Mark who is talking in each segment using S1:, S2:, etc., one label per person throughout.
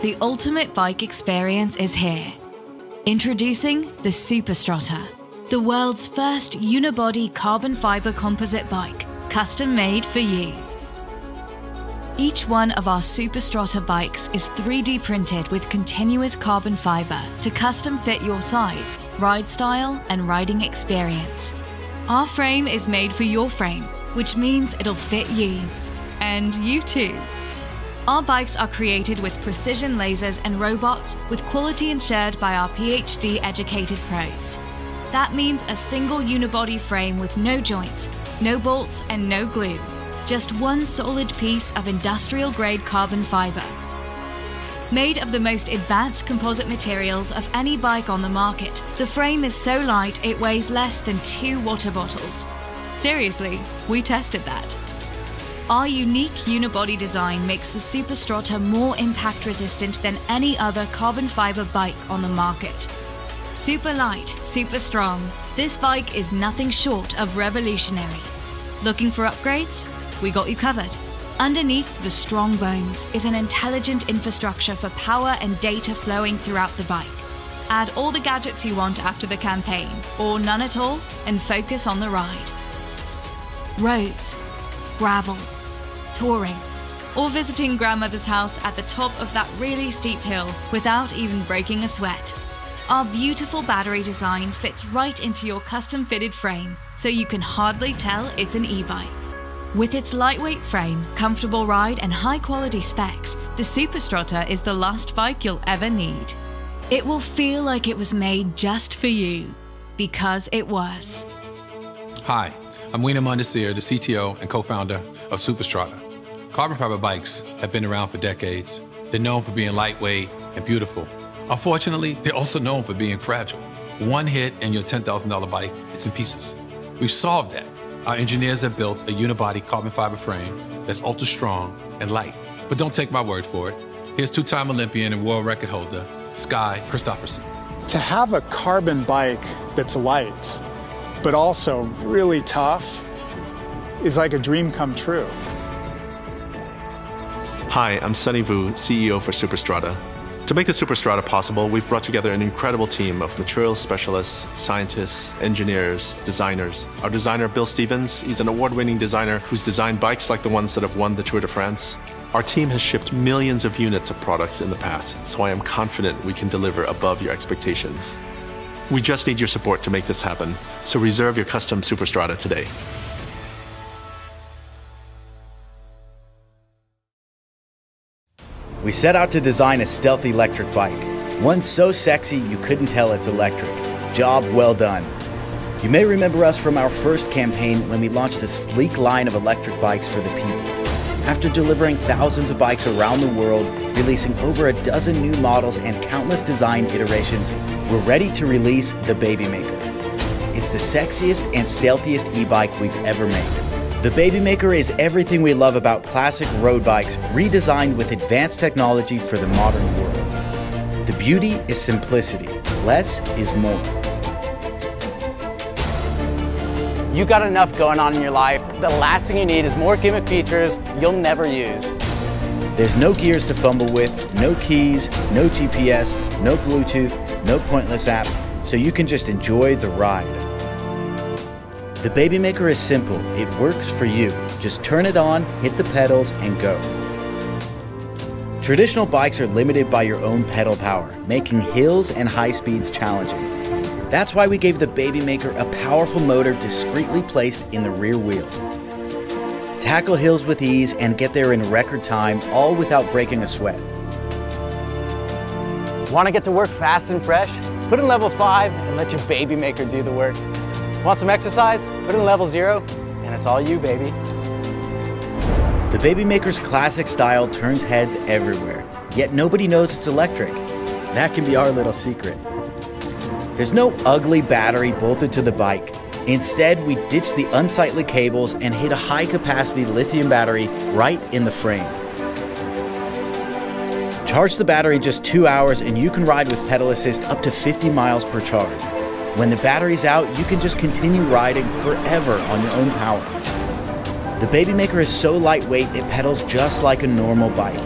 S1: the ultimate bike experience is here. Introducing the SUPERSTRATA, the world's first unibody carbon fiber composite bike, custom made for you. Each one of our SUPERSTRATA bikes is 3D printed with continuous carbon fiber to custom fit your size, ride style, and riding experience. Our frame is made for your frame, which means it'll fit you. And you too. Our bikes are created with precision lasers and robots with quality ensured by our PhD-educated pros. That means a single unibody frame with no joints, no bolts, and no glue. Just one solid piece of industrial-grade carbon fiber. Made of the most advanced composite materials of any bike on the market, the frame is so light it weighs less than 2 water bottles. Seriously, we tested that. Our unique unibody design makes the SUPERSTRATA more impact resistant than any other carbon fiber bike on the market. Super light, super strong, this bike is nothing short of revolutionary. Looking for upgrades? We got you covered. Underneath the strong bones is an intelligent infrastructure for power and data flowing throughout the bike. Add all the gadgets you want after the campaign, or none at all, and focus on the ride. Roads, gravel, touring, or visiting grandmother's house at the top of that really steep hill without even breaking a sweat. Our beautiful battery design fits right into your custom-fitted frame, so you can hardly tell it's an e-bike. With its lightweight frame, comfortable ride, and high-quality specs, the SUPERSTRATA is the last bike you'll ever need. It will feel like it was made just for you, because it was.
S2: Hi, I'm Wiener Mondesir, the CTO and co-founder of SUPERSTRATA. Carbon fiber bikes have been around for decades. They're known for being lightweight and beautiful. Unfortunately, they're also known for being fragile. One hit and your $10,000 bike, it's in pieces. We've solved that. Our engineers have built a unibody carbon fiber frame that's ultra strong and light. But don't take my word for it. Here's two-time Olympian and world record holder, Sky Christopherson.
S3: To have a carbon bike that's light, but also really tough, is like a dream come true.
S4: Hi, I'm Sunny Vu, CEO for SUPERSTRATA. To make the SUPERSTRATA possible, we've brought together an incredible team of materials specialists, scientists, engineers, designers. Our designer, Bill Stevens, he's an award-winning designer who's designed bikes like the ones that have won the Tour de France. Our team has shipped millions of units of products in the past, so I am confident we can deliver above your expectations. We just need your support to make this happen, so reserve your custom SUPERSTRATA today.
S5: We set out to design a stealthy electric bike, one so sexy you couldn't tell it's electric. Job well done. You may remember us from our first campaign when we launched a sleek line of electric bikes for the people. After delivering thousands of bikes around the world, releasing over a dozen new models and countless design iterations, we're ready to release the BABYMAKER. It's the sexiest and stealthiest e-bike we've ever made. The BABYMAKER is everything we love about classic road bikes, redesigned with advanced technology for the modern world. The beauty is simplicity. Less is more.
S6: You got enough going on in your life. The last thing you need is more gimmick features you'll never use.
S5: There's no gears to fumble with, no keys, no GPS, no Bluetooth, no pointless app, so you can just enjoy the ride. The BABYMAKER is simple. It works for you. Just turn it on, hit the pedals, and go. Traditional bikes are limited by your own pedal power, making hills and high speeds challenging. That's why we gave the BABYMAKER a powerful motor discreetly placed in the rear wheel. Tackle hills with ease and get there in record time, all without breaking a sweat.
S6: Want to get to work fast and fresh? Put in level 5 and let your BABYMAKER do the work. Want some exercise? Put in level 0, and it's all you, baby.
S5: The BABYMAKER's classic style turns heads everywhere, yet nobody knows it's electric. That can be our little secret. There's no ugly battery bolted to the bike. Instead, we ditched the unsightly cables and hid a high-capacity lithium battery right in the frame. Charge the battery in just 2 hours and you can ride with pedal assist up to 50 miles per charge. When the battery's out, you can just continue riding forever on your own power. The BABYMAKER is so lightweight, it pedals just like a normal bike.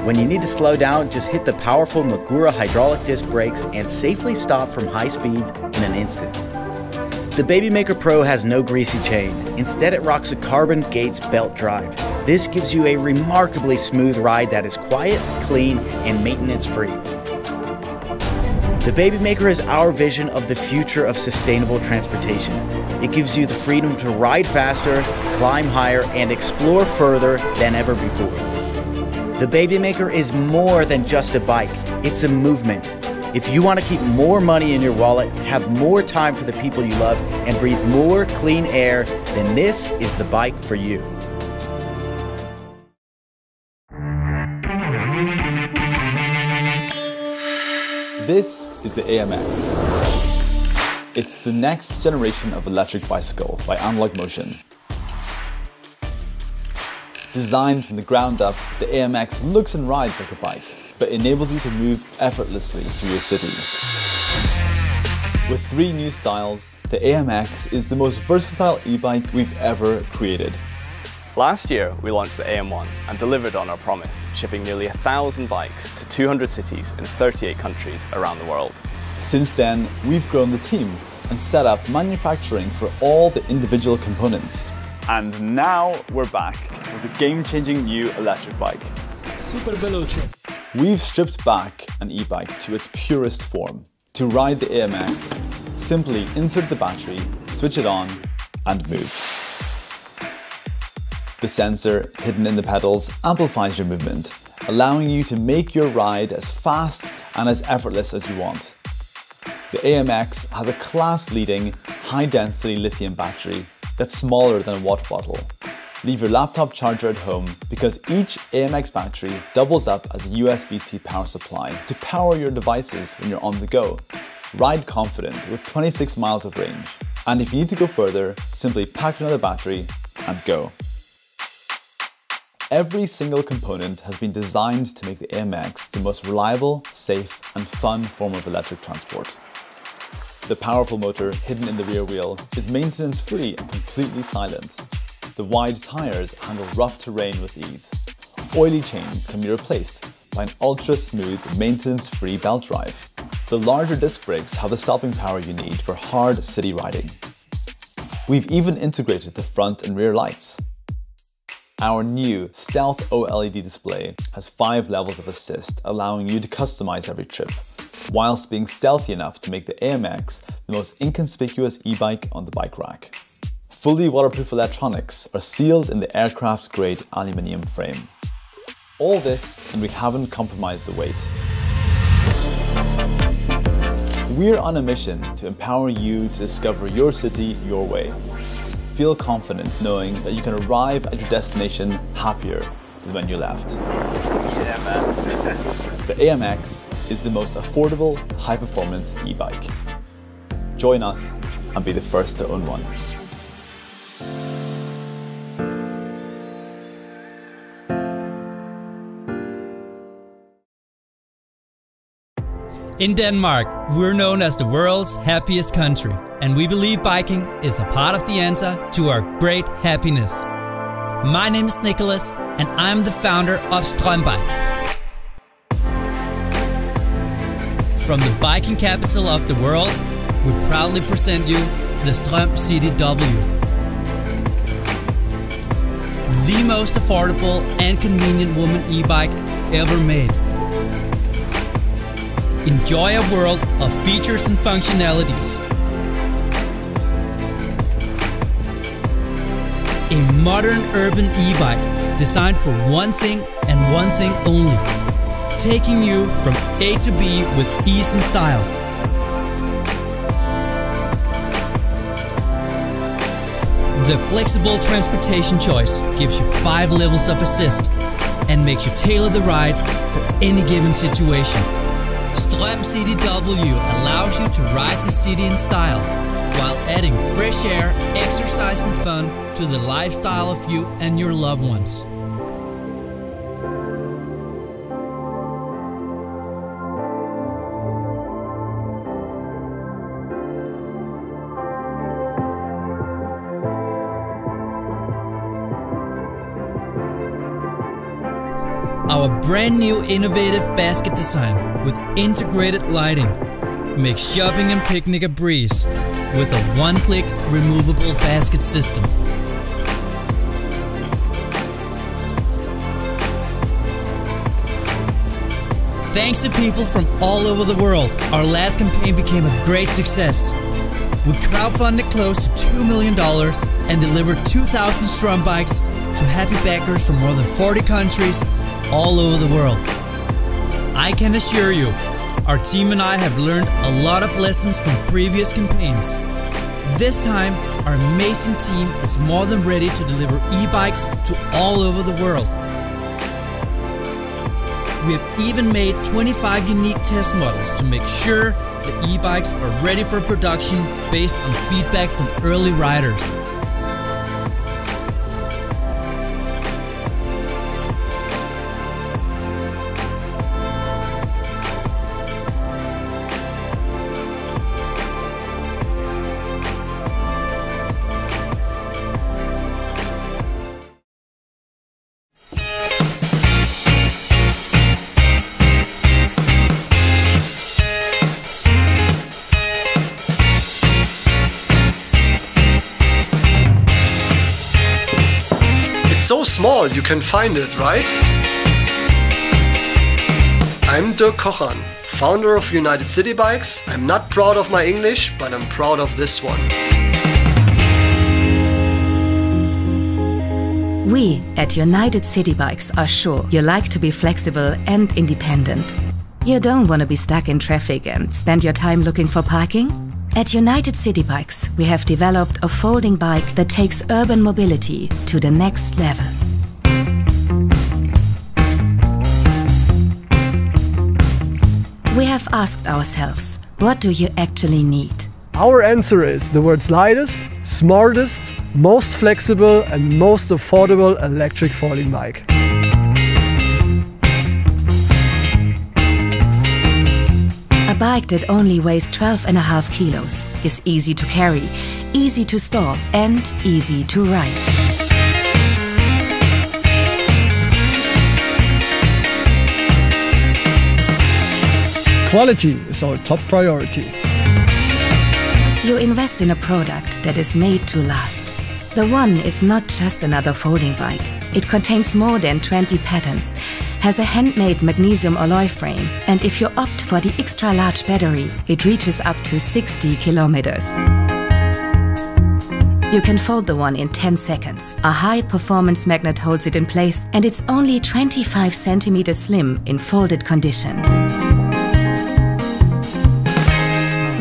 S5: When you need to slow down, just hit the powerful Magura hydraulic disc brakes and safely stop from high speeds in an instant. The BABYMAKER Pro has no greasy chain. Instead, it rocks a carbon Gates belt drive. This gives you a remarkably smooth ride that is quiet, clean, and maintenance-free. The BABYMAKER is our vision of the future of sustainable transportation. It gives you the freedom to ride faster, climb higher, and explore further than ever before. The BABYMAKER is more than just a bike, it's a movement. If you want to keep more money in your wallet, have more time for the people you love, and breathe more clean air, then this is the bike for you.
S7: This is the AMX. It's the next generation of electric bicycle by Analog Motion. Designed from the ground up, the AMX looks and rides like a bike, but enables you to move effortlessly through your city. With 3 new styles, the AMX is the most versatile e-bike we've ever created.
S8: Last year, we launched the AM1 and delivered on our promise, shipping nearly 1,000 bikes to 200 cities in 38 countries around the world.
S7: Since then, we've grown the team and set up manufacturing for all the individual components. And now we're back with a game-changing new electric bike.
S9: Super veloce.
S7: We've stripped back an e-bike to its purest form. To ride the AMX, simply insert the battery, switch it on, and move. The sensor, hidden in the pedals, amplifies your movement, allowing you to make your ride as fast and as effortless as you want. The AMX has a class-leading, high-density lithium battery that's smaller than a water bottle. Leave your laptop charger at home because each AMX battery doubles up as a USB-C power supply to power your devices when you're on the go. Ride confident with 26 miles of range. And if you need to go further, simply pack another battery and go. Every single component has been designed to make the AMX the most reliable, safe, and fun form of electric transport. The powerful motor hidden in the rear wheel is maintenance-free and completely silent. The wide tires handle rough terrain with ease. Oily chains can be replaced by an ultra-smooth, maintenance-free belt drive. The larger disc brakes have the stopping power you need for hard city riding. We've even integrated the front and rear lights. Our new Stealth OLED display has 5 levels of assist, allowing you to customize every trip, whilst being stealthy enough to make the AMX the most inconspicuous e-bike on the bike rack. Fully waterproof electronics are sealed in the aircraft-grade aluminium frame. All this, and we haven't compromised the weight. We're on a mission to empower you to discover your city your way. Feel confident knowing that you can arrive at your destination happier than when you left.
S8: Yeah, man.
S7: The AMX is the most affordable, high-performance e-bike. Join us and be the first to own one.
S9: In Denmark, we're known as the world's happiest country, and we believe biking is a part of the answer to our great happiness. My name is Nicholas, and I'm the founder of Strømbikes. From the biking capital of the world, we proudly present you the Strøm City W. The most affordable and convenient woman e-bike ever made. Enjoy a world of features and functionalities. A modern urban e-bike designed for one thing and one thing only. Taking you from A to B with ease and style. The flexible transportation choice gives you 5 levels of assist and makes you tailor the ride for any given situation. Strøm City W allows you to ride the city in style while adding fresh air, exercise and fun to the lifestyle of you and your loved ones. Our brand new innovative basket design with integrated lighting makes shopping and picnic a breeze with a one-click removable basket system. Thanks to people from all over the world, our last campaign became a great success. We crowdfunded close to $2 million and delivered 2,000 Strum bikes to happy backers from more than 40 countries all over the world. I can assure you, our team and I have learned a lot of lessons from previous campaigns. This time, our amazing team is more than ready to deliver e-bikes to all over the world. We have even made 25 unique test models to make sure the e-bikes are ready for production based on feedback from early riders.
S10: So small you can find it, right? I'm Dirk Kochan, founder of United City Bikes. I'm not proud of my English, but I'm proud of this one.
S11: We at United City Bikes are sure you like to be flexible and independent. You don't want to be stuck in traffic and spend your time looking for parking? At United City Bikes, we have developed a folding bike that takes urban mobility to the next level. We have asked ourselves, what do you actually need?
S10: Our answer is the world's lightest, smartest, most flexible and most affordable electric folding bike.
S11: A bike that only weighs 12.5 kilos is easy to carry, easy to store and easy to ride.
S10: Quality is our top priority.
S11: You invest in a product that is made to last. The One is not just another folding bike. It contains more than 20 patents, has a handmade magnesium alloy frame, and if you opt for the extra large battery, it reaches up to 60 kilometers. You can fold the One in 10 seconds. A high-performance magnet holds it in place, and it's only 25 centimeters slim in folded condition.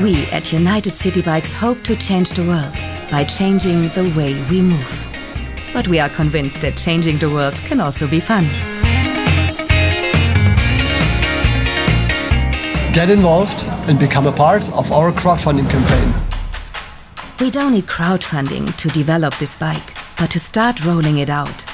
S11: We at United City Bikes hope to change the world by changing the way we move. But we are convinced that changing the world can also be fun.
S10: Get involved and become a part of our crowdfunding campaign.
S11: We don't need crowdfunding to develop this bike, but to start rolling it out.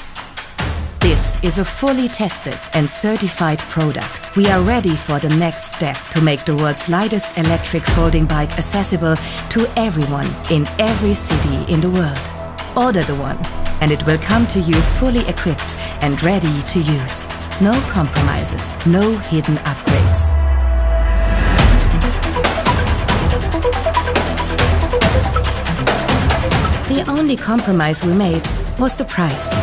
S11: This is a fully tested and certified product. We are ready for the next step to make the world's lightest electric folding bike accessible to everyone in every city in the world. Order the One, and it will come to you fully equipped and ready to use. No compromises, no hidden upgrades. The only compromise we made was the price.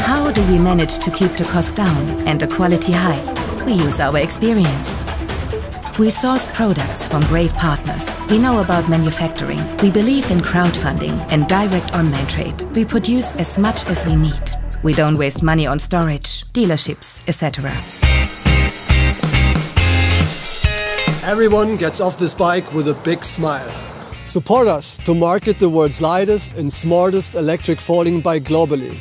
S11: How do we manage to keep the cost down and the quality high? We use our experience. We source products from great partners. We know about manufacturing. We believe in crowdfunding and direct online trade. We produce as much as we need. We don't waste money on storage, dealerships, etc.
S10: Everyone gets off this bike with a big smile. Support us to market the world's lightest and smartest electric folding bike globally.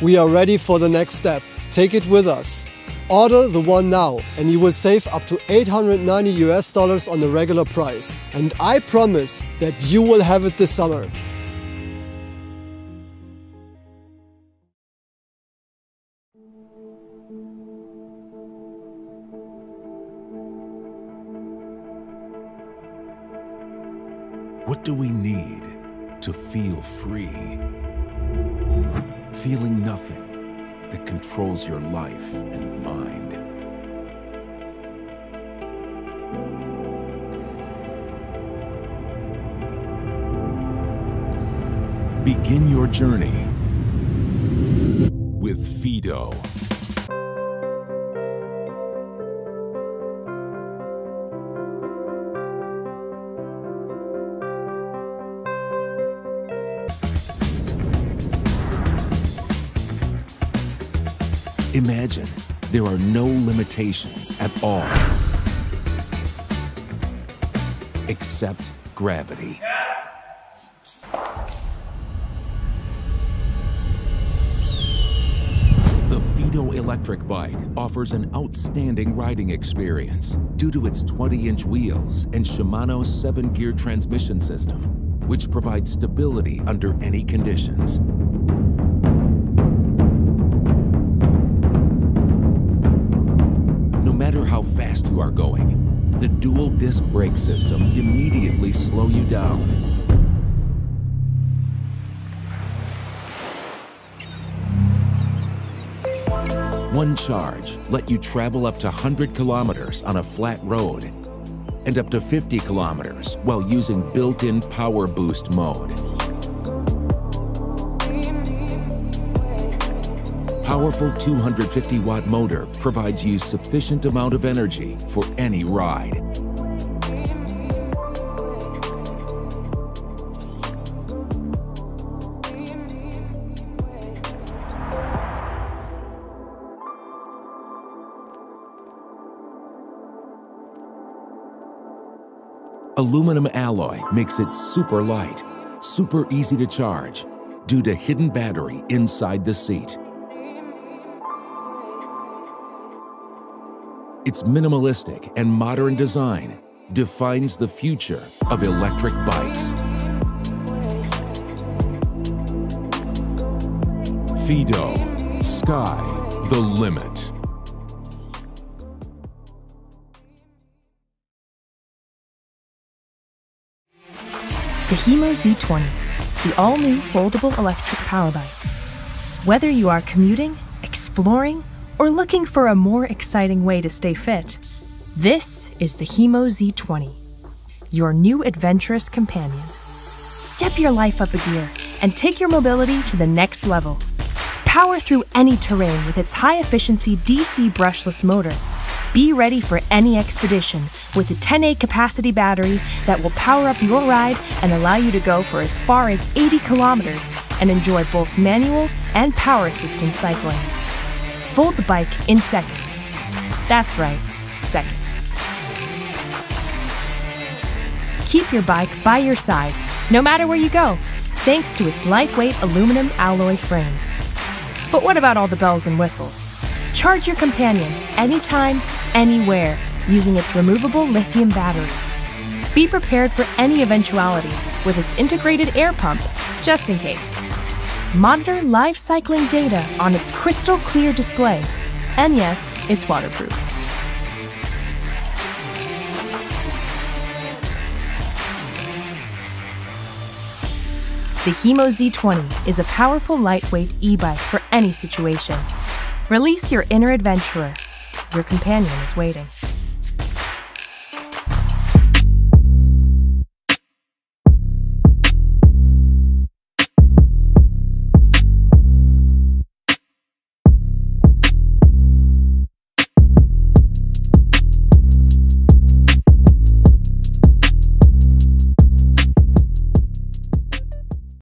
S10: We are ready for the next step. Take it with us. Order the One now and you will save up to $890 on the regular price. And I promise that you will have it this summer.
S12: What do we need to feel free? feeling nothing that controls your life and mind. Begin your journey with Fido. Imagine there are no limitations at all, except gravity. The Fido electric bike offers an outstanding riding experience due to its 20-inch wheels and Shimano's 7-gear transmission system, which provides stability under any conditions. No matter how fast you are going, the dual disc brake system immediately slows you down. One charge lets you travel up to 100 kilometers on a flat road and up to 50 kilometers while using built-in power boost mode. Powerful 250-watt motor provides you sufficient amount of energy for any ride. Aluminum alloy makes it super light, super easy to charge due to hidden battery inside the seat. Its minimalistic and modern design defines the future of electric bikes. Fido, sky the limit.
S13: The Hemo Z20, the all-new foldable electric power bike. Whether you are commuting, exploring, or looking for a more exciting way to stay fit, this is the Hemo Z20, your new adventurous companion. Step your life up a gear and take your mobility to the next level. Power through any terrain with its high-efficiency DC brushless motor. Be ready for any expedition with a 10A capacity battery that will power up your ride and allow you to go for as far as 80 kilometers and enjoy both manual and power assistance cycling. Fold the bike in seconds. That's right, seconds. Keep your bike by your side, no matter where you go, thanks to its lightweight aluminum alloy frame. But what about all the bells and whistles? Charge your companion anytime, anywhere, using its removable lithium battery. Be prepared for any eventuality with its integrated air pump, just in case. Monitor live cycling data on its crystal clear display. And yes, it's waterproof. The Hemo Z20 is a powerful lightweight e-bike for any situation. Release your inner adventurer. Your companion is waiting.